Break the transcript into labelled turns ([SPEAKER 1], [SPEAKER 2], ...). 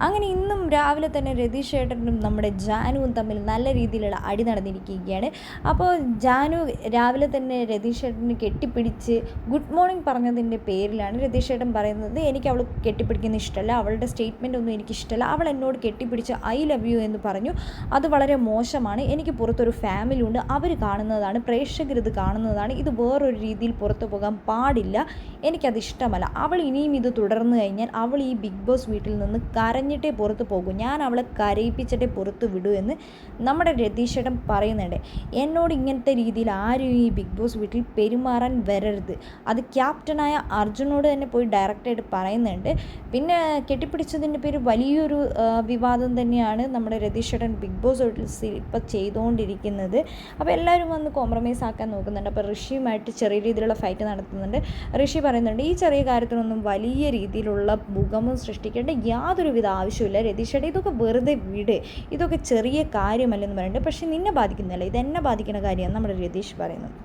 [SPEAKER 1] അങ്ങനെ ഇന്നും രാവിലെ തന്നെ രതീഷ് ഏട്ടനും നമ്മുടെ ജാനുവും തമ്മിൽ നല്ല രീതിയിലുള്ള അടി നടന്നിരിക്കുകയാണ്. അപ്പോൾ ജാനു രാവിലെ തന്നെ രതീഷ് ഏട്ടന് കെട്ടിപ്പിടിച്ച് ഗുഡ് മോർണിംഗ് പറഞ്ഞതിൻ്റെ പേരിലാണ് രതീഷ് ഏട്ടൻ പറയുന്നത്, എനിക്ക് അവൾ കെട്ടിപ്പിടിക്കുന്ന ഇഷ്ടമല്ല, അവളുടെ സ്റ്റേറ്റ്മെൻ്റ് ഒന്നും എനിക്കിഷ്ടമല്ല, അവൾ എന്നോട് കെട്ടിപ്പിടിച്ച് ഐ ലവ് യു എന്ന് പറഞ്ഞു, അത് വളരെ മോശമാണ്, എനിക്ക് പുറത്തൊരു ഫാമിലി ഉണ്ട്, അവർ കാണുന്നതാണ്, പ്രേക്ഷകർ ഇത് കാണുന്നതാണ്, ഇത് വേറൊരു രീതിയിൽ പുറത്തു പോകാൻ പാടില്ല, എനിക്കത് ഇഷ്ടമല്ല, അവൾ ഇനിയും ഇത് തുടർന്നു കഴിഞ്ഞാൽ അവൾ ഈ ബിഗ് ബോസ് വീട്ടിൽ നിന്ന് കരഞ്ഞിട്ടേ പുറത്ത് പോകും, ഞാൻ അവളെ കരയിപ്പിച്ചിട്ടേ പുറത്ത് വിടൂ എന്ന് നമ്മുടെ രതീഷ് ഏട്ടൻ പറയുന്നുണ്ട്. എന്നോട് ഇങ്ങനത്തെ രീതിയിൽ ആരും ഈ ബിഗ് ബോസ് വീട്ടിൽ പെരുമാറാൻ വരരുത്, അത് ക്യാപ്റ്റനായ അർജുനോട് തന്നെ പോയി ഡയറക്റ്റായിട്ട് പറയുന്നുണ്ട്. പിന്നെ കെട്ടിപ്പിടിച്ചതിൻ്റെ പേര് വലിയൊരു വിവാദം തന്നെയാണ് നമ്മുടെ രതീഷ് ഏട്ടൻ ബിഗ് ബോസ് വീട്ടിൽ ഇപ്പോൾ ചെയ്തുകൊണ്ടിരിക്കുന്നത്. അപ്പോൾ എല്ലാവരും വന്ന് കോംപ്രമൈസ് ആക്കാൻ നോക്കുന്നുണ്ട്. അപ്പോൾ ഋഷിയുമായിട്ട് ചെറിയ രീതിയിലുള്ള ഫൈറ്റ് നടത്തുന്നുണ്ട്. ഋഷി പറയുന്നുണ്ട്, ഈ ചെറിയ കാര്യത്തിനൊന്നും വലിയ രീതിയിലുള്ള മുഖമും സൃഷ്ടിക്കേണ്ട യാതൊരുവിധ ആവശ്യമില്ല രതീഷേട്ട, ഇതൊക്കെ വെറുതെ വിട്, ഇതൊക്കെ ചെറിയ കാര്യമല്ലെന്ന് പറയുന്നുണ്ട്. പക്ഷേ നിന്നെ ബാധിക്കുന്നില്ല, ഇതെന്നെ ബാധിക്കുന്ന കാര്യമാണ് നമ്മുടെ രതീഷ് പറയുന്നത്.